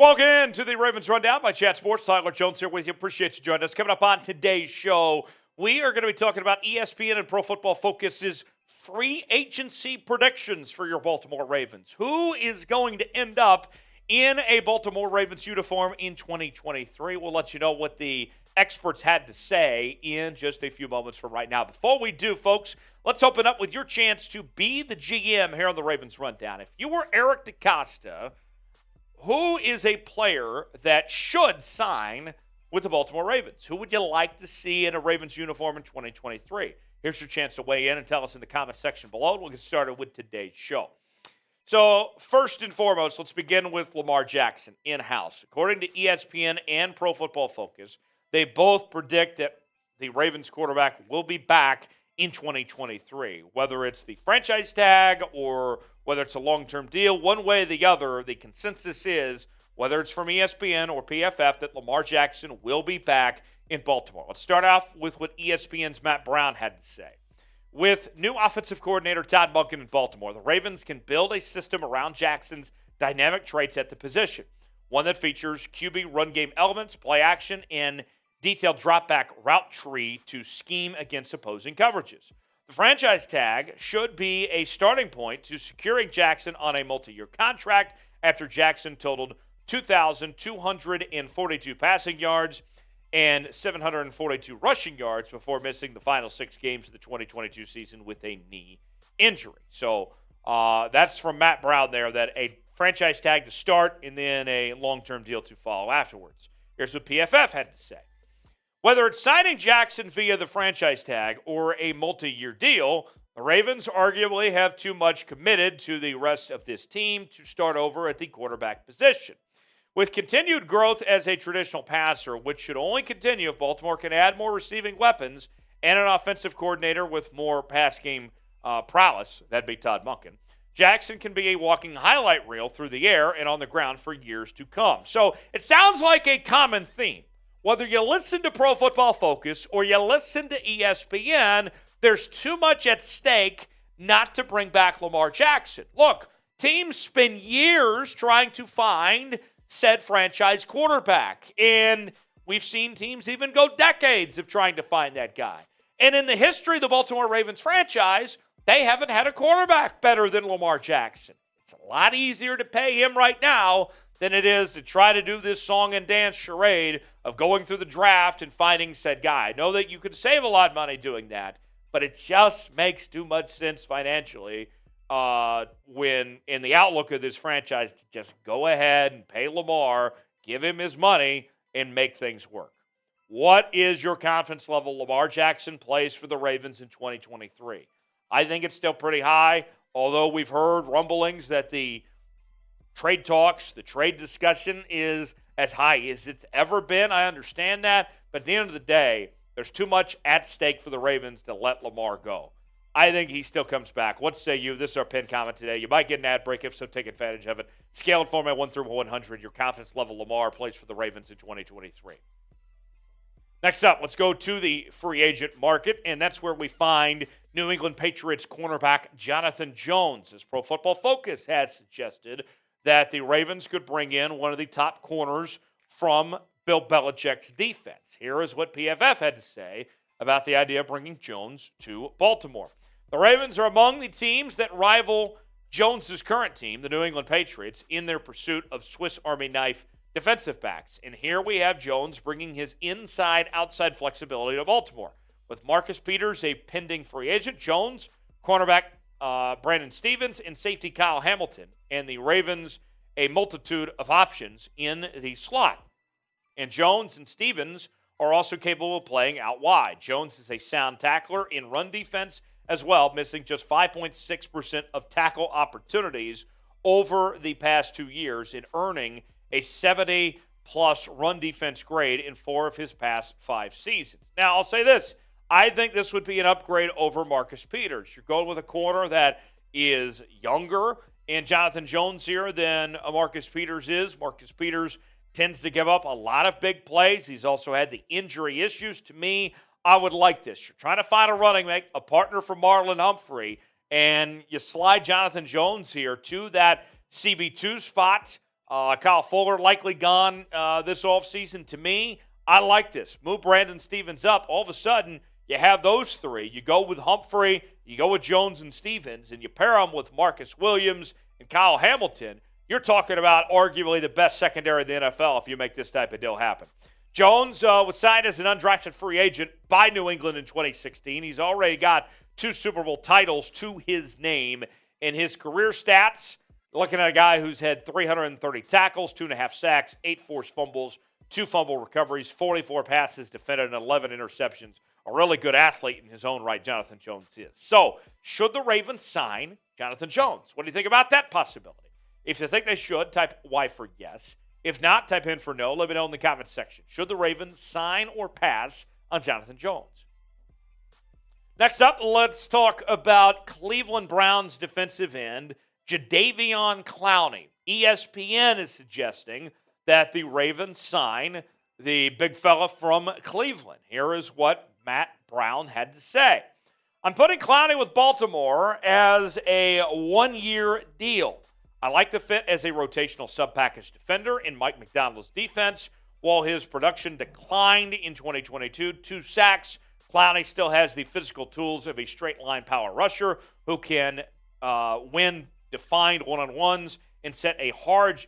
Welcome to the Ravens Rundown by Chat Sports. Tyler Jones here with you. Appreciate you joining us. Coming up on today's show, we are going to be talking about ESPN and Pro Football Focus's free agency predictions for your Baltimore Ravens. Who is going to end up in a Baltimore Ravens uniform in 2023? We'll let you know what the experts had to say in just a few moments from right now. Before we do, folks, let's open up with your chance to be the GM here on the Ravens Rundown. If you were Eric DeCosta, who is a player that should sign with the Baltimore Ravens? Who would you like to see in a Ravens uniform in 2023? Here's your chance to weigh in and tell us in the comment section below. We'll get started with today's show. So first and foremost, let's begin with Lamar Jackson in-house. According to ESPN and Pro Football Focus, they both predict that the Ravens quarterback will be back in 2023. Whether it's the franchise tag or whether it's a long-term deal, one way or the other, the consensus is, whether it's from ESPN or PFF, that Lamar Jackson will be back in Baltimore. Let's start off with what ESPN's Matt Brown had to say. With new offensive coordinator Todd Monken in Baltimore, the Ravens can build a system around Jackson's dynamic traits at the position, one that features QB run game elements, play action, and detailed dropback route tree to scheme against opposing coverages. The franchise tag should be a starting point to securing Jackson on a multi-year contract after Jackson totaled 2,242 passing yards and 742 rushing yards before missing the final 6 games of the 2022 season with a knee injury. So that's from Matt Brown there, that a franchise tag to start and then a long-term deal to follow afterwards. Here's what PFF had to say. Whether it's signing Jackson via the franchise tag or a multi-year deal, the Ravens arguably have too much committed to the rest of this team to start over at the quarterback position. With continued growth as a traditional passer, which should only continue if Baltimore can add more receiving weapons and an offensive coordinator with more pass game prowess, that'd be Todd Monken, Jackson can be a walking highlight reel through the air and on the ground for years to come. So it sounds like a common theme. Whether you listen to Pro Football Focus or you listen to ESPN, there's too much at stake not to bring back Lamar Jackson. Look, teams spend years trying to find said franchise quarterback, and we've seen teams even go decades of trying to find that guy. And in the history of the Baltimore Ravens franchise, they haven't had a quarterback better than Lamar Jackson. It's a lot easier to pay him right now than it is to try to do this song and dance charade of going through the draft and finding said guy. I know that you could save a lot of money doing that, but it just makes too much sense financially when in the outlook of this franchise to just go ahead and pay Lamar, give him his money, and make things work. What is your confidence level Lamar Jackson plays for the Ravens in 2023? I think it's still pretty high, although we've heard rumblings that the trade talks, the trade discussion is as high as it's ever been. I understand that. But at the end of the day, there's too much at stake for the Ravens to let Lamar go. I think he still comes back. What say you? This is our pinned comment today. You might get an ad break. If so, take advantage of it. Scale it for me, 1 through 100. Your confidence level Lamar plays for the Ravens in 2023. Next up, let's go to the free agent market, and that's where we find New England Patriots cornerback Jonathan Jones. As Pro Football Focus has suggested, that the Ravens could bring in one of the top corners from Bill Belichick's defense. Here is what PFF had to say about the idea of bringing Jones to Baltimore. The Ravens are among the teams that rival Jones's current team, the New England Patriots, in their pursuit of Swiss Army knife defensive backs. And here we have Jones bringing his inside-outside flexibility to Baltimore. With Marcus Peters a pending free agent, Jones, cornerback Brandon Stevens, and safety Kyle Hamilton, and the Ravens a multitude of options in the slot. And Jones and Stevens are also capable of playing out wide. Jones is a sound tackler in run defense as well, missing just 5.6% of tackle opportunities over the past 2 years and earning a 70-plus run defense grade in 4 of his past 5 seasons. Now, I'll say this. I think this would be an upgrade over Marcus Peters. You're going with a corner that is younger and Jonathan Jones here than Marcus Peters is. Marcus Peters tends to give up a lot of big plays. He's also had the injury issues. To me, I would like this. You're trying to find a running mate, a partner for Marlon Humphrey, and you slide Jonathan Jones here to that CB2 spot. Kyle Fuller likely gone this offseason. To me, I like this. Move Brandon Stevens up. All of a sudden, you have those three. You go with Humphrey, you go with Jones and Stevens, and you pair them with Marcus Williams and Kyle Hamilton. You're talking about arguably the best secondary in the NFL if you make this type of deal happen. Jones was signed as an undrafted free agent by New England in 2016. He's already got 2 Super Bowl titles to his name. In his career stats, looking at a guy who's had 330 tackles, 2.5 sacks, 8 forced fumbles, 2 fumble recoveries, 44 passes defended, and 11 interceptions. A really good athlete in his own right, Jonathan Jones is. So, should the Ravens sign Jonathan Jones? What do you think about that possibility? If you think they should, type Y for yes. If not, type in for no. Let me know in the comments section. Should the Ravens sign or pass on Jonathan Jones? Next up, let's talk about Cleveland Browns defensive end Jadeveon Clowney. ESPN is suggesting that the Ravens sign the big fella from Cleveland. Here is what Matt Brown had to say. I'm putting Clowney with Baltimore as a 1-year deal. I like the fit as a rotational sub-package defender in Mike McDonald's defense. While his production declined in 2022, 2 sacks, Clowney still has the physical tools of a straight-line power rusher who can win defined one-on-ones and set a hard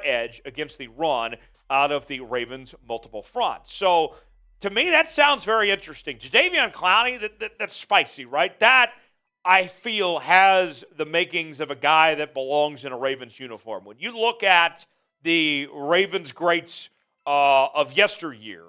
edge against the run out of the Ravens' multiple fronts. So, to me, that sounds very interesting. Jadeveon Clowney, that's spicy, right? That, I feel, has the makings of a guy that belongs in a Ravens uniform. When you look at the Ravens greats of yesteryear,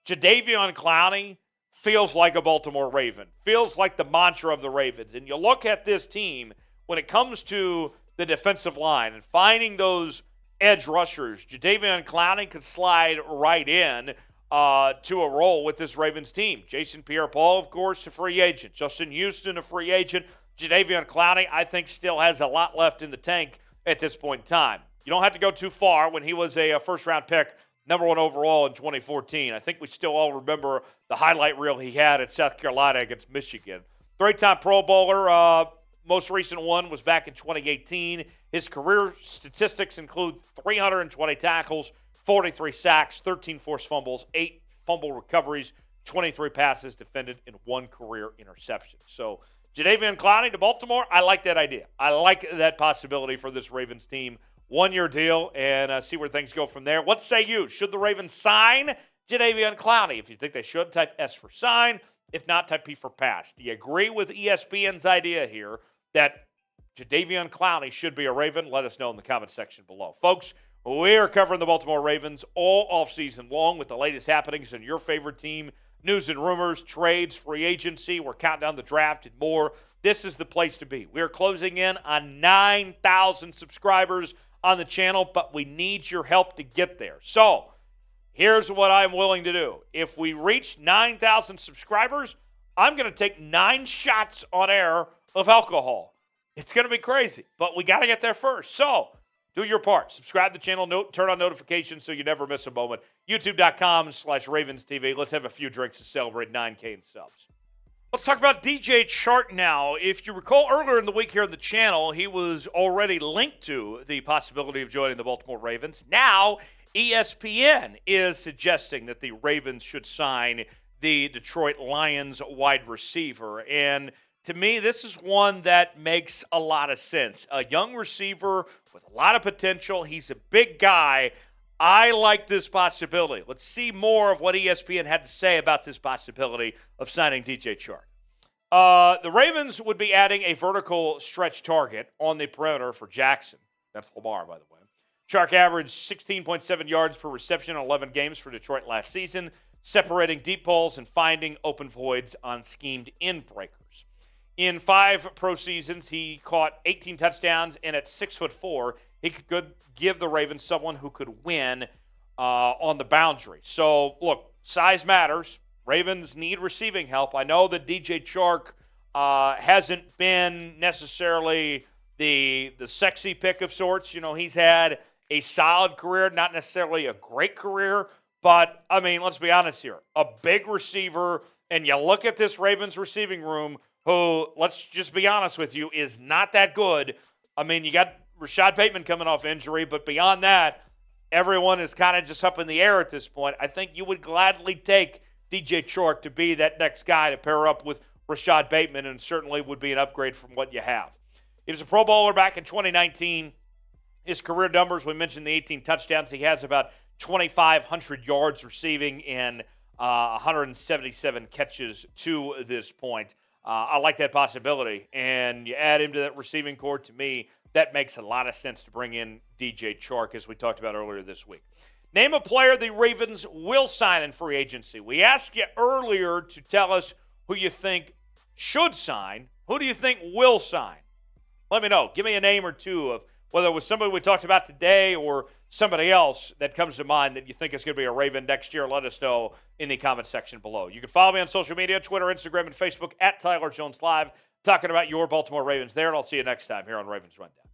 Jadeveon Clowney feels like a Baltimore Raven, feels like the mantra of the Ravens. And you look at this team, when it comes to the defensive line and finding those edge rushers, Jadeveon Clowney could slide right in to a role with this Ravens team. Jason Pierre-Paul, of course, a free agent. Justin Houston, a free agent. Jadeveon Clowney, I think, still has a lot left in the tank at this point in time. You don't have to go too far when he was a first-round pick, number 1 overall in 2014. I think we still all remember the highlight reel he had at South Carolina against Michigan. 3-time Pro Bowler. Most recent one was back in 2018. His career statistics include 320 tackles, 43 sacks, 13 forced fumbles, 8 fumble recoveries, 23 passes defended, and 1 career interception. So, Jadeveon Clowney to Baltimore, I like that idea. I like that possibility for this Ravens team. 1-year deal, and see where things go from there. What say you? Should the Ravens sign Jadeveon Clowney? If you think they should, type S for sign. If not, type P for pass. Do you agree with ESPN's idea here that Jadeveon Clowney should be a Raven? Let us know in the comment section below. Folks, we are covering the Baltimore Ravens all offseason long with the latest happenings in your favorite team, news and rumors, trades, free agency. We're counting down the draft and more. This is the place to be. We are closing in on 9,000 subscribers on the channel, but we need your help to get there. So, here's what I'm willing to do. If we reach 9,000 subscribers, I'm going to take 9 shots on air of alcohol. It's going to be crazy, but we got to get there first. So, do your part. Subscribe to the channel, turn on notifications so you never miss a moment. YouTube.com/RavensTV. Let's have a few drinks to celebrate 9K in subs. Let's talk about DJ Chark now. If you recall earlier in the week here on the channel, he was already linked to the possibility of joining the Baltimore Ravens. Now, ESPN is suggesting that the Ravens should sign the Detroit Lions wide receiver. And to me, this is one that makes a lot of sense. A young receiver with a lot of potential. He's a big guy. I like this possibility. Let's see more of what ESPN had to say about this possibility of signing DJ Chark. The Ravens would be adding a vertical stretch target on the perimeter for Jackson. That's Lamar, by the way. Chark averaged 16.7 yards per reception in 11 games for Detroit last season, separating deep balls and finding open voids on schemed-in breakers. In 5 pro seasons, he caught 18 touchdowns, and at 6'4", he could give the Ravens someone who could win on the boundary. So, look, size matters. Ravens need receiving help. I know that DJ Chark hasn't been necessarily the sexy pick of sorts. You know, he's had a solid career, not necessarily a great career, but, I mean, let's be honest here. A big receiver, and you look at this Ravens receiving room, who, let's just be honest with you, is not that good. I mean, you got Rashad Bateman coming off injury, but beyond that, everyone is kind of just up in the air at this point. I think you would gladly take DJ Chark to be that next guy to pair up with Rashad Bateman, and certainly would be an upgrade from what you have. He was a Pro Bowler back in 2019. His career numbers, we mentioned the 18 touchdowns. He has about 2,500 yards receiving and 177 catches to this point. I like that possibility. And you add him to that receiving core, to me, that makes a lot of sense to bring in DJ Chark, as we talked about earlier this week. Name a player the Ravens will sign in free agency. We asked you earlier to tell us who you think should sign. Who do you think will sign? Let me know. Give me a name or two of whether it was somebody we talked about today or somebody else that comes to mind that you think is going to be a Raven next year. Let us know in the comment section below. You can follow me on social media, Twitter, Instagram, and Facebook at Tyler Jones Live, talking about your Baltimore Ravens there, and I'll see you next time here on Ravens Rundown.